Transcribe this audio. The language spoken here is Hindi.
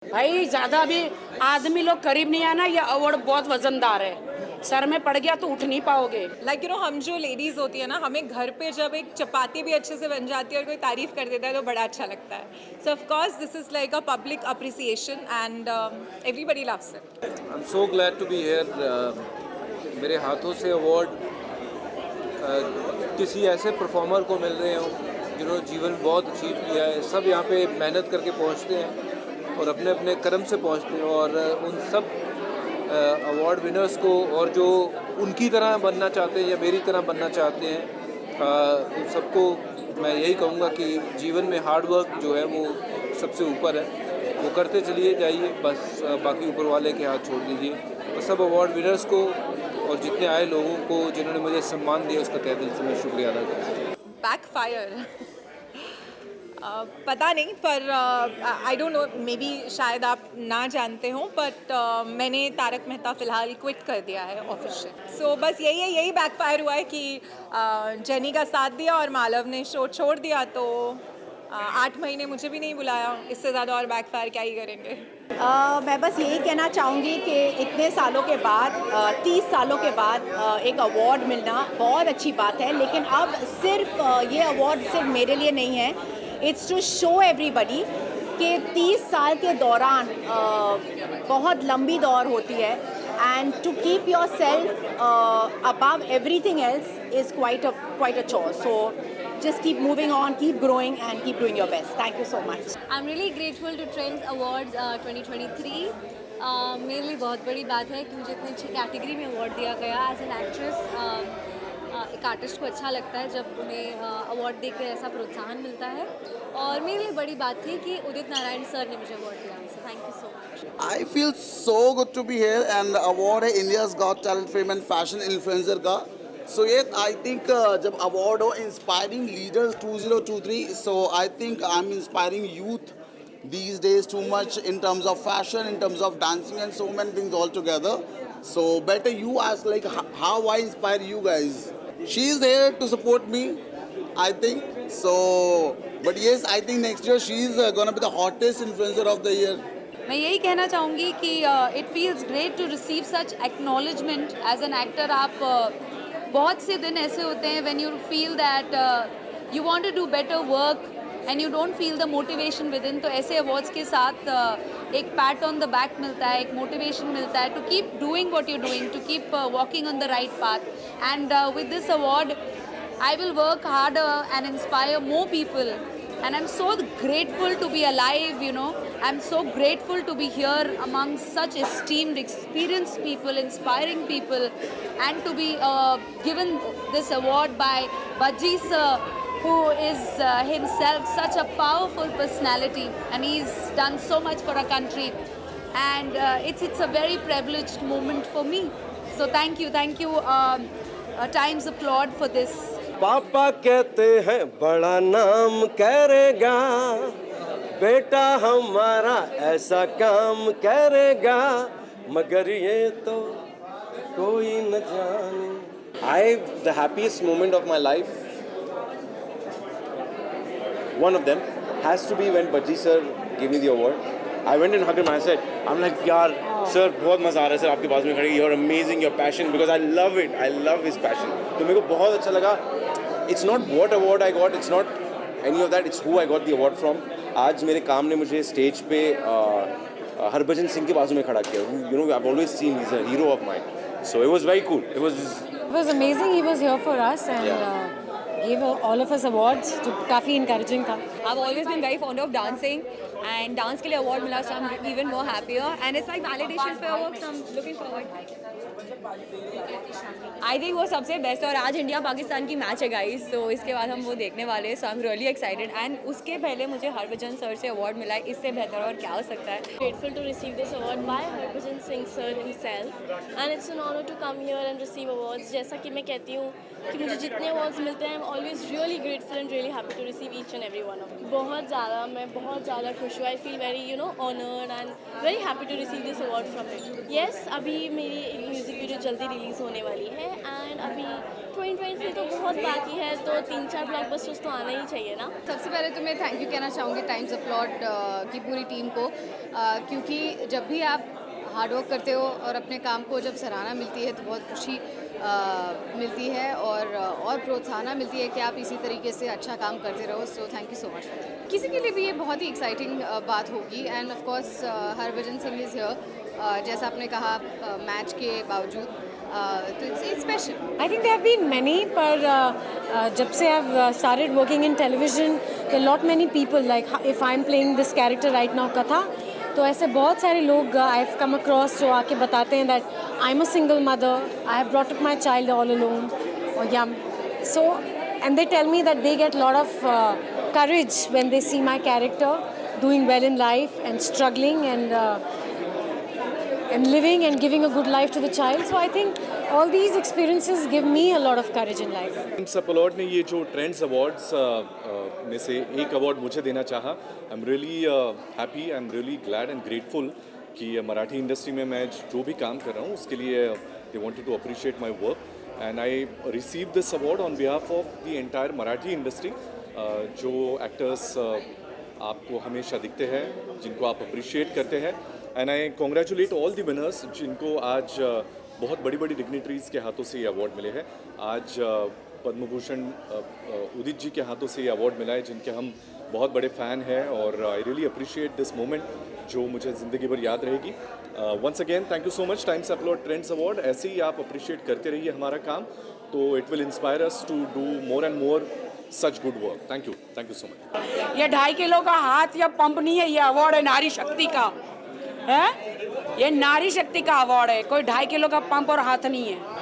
भाई ज़्यादा भी आदमी लोग करीब नहीं आना, ये अवार्ड बहुत वजनदार है, सर में पड़ गया तो उठ नहीं पाओगे। लाइक हम जो लेडीज़ होती है ना, हमें घर पे जब एक चपाती भी अच्छे से बन जाती है और कोई तारीफ़ कर देता है तो बड़ा अच्छा लगता है। So of course this is like a public appreciation and everybody loves it. I am so glad to be here. मेरे हाथों से अवार्ड किसी ऐसे परफॉर्मर को मिल रहे हों जिन्होंने जीवन बहुत अचीव किया है। सब यहाँ पे मेहनत करके पहुँचते हैं और अपने अपने कर्म से पहुँचते हैं, और उन सब अवार्ड विनर्स को, और जो उनकी तरह बनना चाहते हैं या मेरी तरह बनना चाहते हैं, उन सबको मैं यही कहूँगा कि जीवन में हार्ड वर्क जो है वो सबसे ऊपर है, वो करते चलिए जाइए, बस बाकी ऊपर वाले के हाथ छोड़ दीजिए। तो सब अवार्ड विनर्स को और जितने आए लोगों को जिन्होंने मुझे सम्मान दिया, उसका तहे दिल से मैं शुक्रिया अदा करता हूँ। बैकफायर पता नहीं, पर I don't know, may be शायद आप ना जानते हो, बट मैंने तारक मेहता फ़िलहाल क्विट कर दिया है ऑफिशियल। सो बस यही है, यही बैकफायर हुआ है कि जेनी का साथ दिया और मालव ने शो छोड़ दिया, तो 8 महीने मुझे भी नहीं बुलाया। इससे ज़्यादा और बैकफायर क्या ही करेंगे। मैं बस यही कहना चाहूँगी कि इतने सालों के बाद 30 सालों के बाद एक अवार्ड मिलना बहुत अच्छी बात है, लेकिन अब सिर्फ ये अवार्ड सिर्फ मेरे लिए नहीं है, इट्स टू शो एवरीबडी कि 30 साल के दौरान बहुत लंबी दौर होती है, and to keep yourself above everything else is quite a chore. So just keep moving on, keep growing and keep doing your best. Thank you so much. I'm really grateful to Trends Awards 2023. मेरे लिए बहुत बड़ी बात है कि मुझे इतनी अच्छी कैटेगरी में अवार्ड दिया गया एज एन एक्ट्रेस। एक आर्टिस्ट को अच्छा लगता है जब उन्हें अवार्ड देकर ऐसा प्रोत्साहन मिलता है, और मेरे लिए बड़ी बात थी कि उदित नारायण सर ने मुझे अवार्ड दिया। So thank you so much. I feel so good to be here, and award है India's Got Talent Fame and Fashion Influencer का। So yeah, I think जब award हो Inspiring Leaders 2023, so I think I'm inspiring youth these days too much in terms of fashion, in terms of dancing and so many things all together. So better you ask like how I inspire you guys. She is there to support me, I think. So, but yes, I think next year she is gonna be the hottest influencer of the year. मैं यही कहना चाहूँगी कि it feels great to receive such acknowledgement as an actor. आप बहुत से दिन ऐसे होते हैं when you feel that you want to do better work and you don't feel the motivation within, तो ऐसे अवार्ड्स के साथ एक पैट ऑन द बैक मिलता है, एक मोटिवेशन मिलता है to keep doing what you doing, to keep walking on the right path. And with this award I will work harder and inspire more people, and I'm so grateful to be alive, you know. I'm so grateful to be here among such esteemed, experienced people, inspiring people, and to be given this award by Bajji sir, who is himself such a powerful personality, and he's done so much for our country, and it's a very privileged moment for me. So thank you, times applaud for this. पापा कहते हैं बड़ा नाम करेगा, बेटा हमारा ऐसा काम करेगा, मगर ये तो कोई न जाने। The happiest moment of my life, one of them, has to be when Bajji sir gave me the award. I went and hugged him and I said, I'm like, यार सर बहुत मज़ा आ रहा है सर आपके पास में खड़े, you're amazing, your passion, because I love it, I love his passion. तो मेरे को बहुत अच्छा लगा। It's not what award I got, it's not any of that, it's who I got the award from. आज मेरे काम ने मुझे स्टेज पे हरभजन सिंह के बाजू में खड़ा किया। You know, I've always seen he's a hero of mine. So it was very cool. It was amazing. He was here for us and gave all of us awards. जो काफ़ी encouraging था। I've always been very fond of dancing, and dance के लिए award मिला, so I'm even more happier, and it's like validation for our work, so I'm looking forward. I think वो सबसे बेस्ट, और आज इंडिया पाकिस्तान की मैच है गाइस, तो इसके बाद हम वो देखने वाले हैं, so I am really excited. And उसके पहले मुझे हरभजन सर से अवार्ड मिला है, इससे बेहतर और क्या हो सकता है। Grateful to receive this award by Harbhajan Singh sir himself, and it's an honor to come here and receive awards. जैसा कि मैं कहती हूँ कि मुझे जितने awards मिलते हैं, I'm always really grateful and really happy to receive each and every one of them. बहुत ज़्यादा, मैं बहुत ज़्यादा खुश हूँ. I feel very honoured and very happy to receive this award from it. Yes, अभी मेरी एक म्यूज़िक वीडियो जल्दी रिलीज़ होने वाली है एंड अभी 2023 तो बहुत बाकी है, तो 3-4 ब्लॉकबस्टर्स तो आना ही चाहिए ना. सबसे पहले तो मैं थैंक यू कहना चाहूँगी टाइम्स अपलॉड की पूरी टीम को, क्योंकि जब भी आप हार्डवर्क करते हो और अपने काम को जब सराहना मिलती है तो बहुत खुशी मिलती है और प्रोत्साहन मिलती है कि आप इसी तरीके से अच्छा काम करते रहो. So thank you so much. किसी के लिए भी ये बहुत ही एक्साइटिंग बात होगी end of course Harbhajan Singh is here, जैसा आपने कहा मैच के बावजूद, तो it's special. I think there have been many, पर जब से I've started working in television, there are lot many people, like if I'm playing this character right now, कथा, तो ऐसे बहुत सारे लोग I've come across जो आके बताते हैं that I'm a single mother, I have brought up my child all alone, or yeah, so and they tell me that they get a lot of courage when they see my character doing well in life and struggling and living and giving a good life to the child. So I think all these experiences give me a lot of courage in life. Times Applaud ने ये जो ट्रेंड्स अवार्ड्स में से एक अवार्ड मुझे देना चाहा. आई am really happy, I am really glad and grateful कि मराठी इंडस्ट्री में मैं जो भी काम कर रहा हूँ उसके लिए they wanted to appreciate my work and I receive this award on behalf of the entire Marathi industry. जो एक्टर्स आपको हमेशा दिखते हैं, जिनको आप अप्रिशिएट करते हैं, and I congratulate all the winners जिनको आज बहुत बड़ी बड़ी डिग्निटरीज़ के हाथों से ये अवार्ड मिले हैं. आज पद्म भूषण उदित जी के हाथों से ये अवार्ड मिला है, जिनके हम बहुत बड़े फ़ैन हैं और I really appreciate this moment जो मुझे ज़िंदगी भर याद रहेगी. Once again thank you so much Times Applaud Trends award. ऐसे ही आप अप्रिशिएट करते रहिए हमारा काम, तो it will inspire us to do more and more such good work. Thank you so much. ये 2.5 किलो का हाथ या पंप नहीं है, ये अवार्ड है नारी शक्ति का है. ये नारी शक्ति का अवार्ड है, कोई 2.5 किलो का पंप और हाथ नहीं है.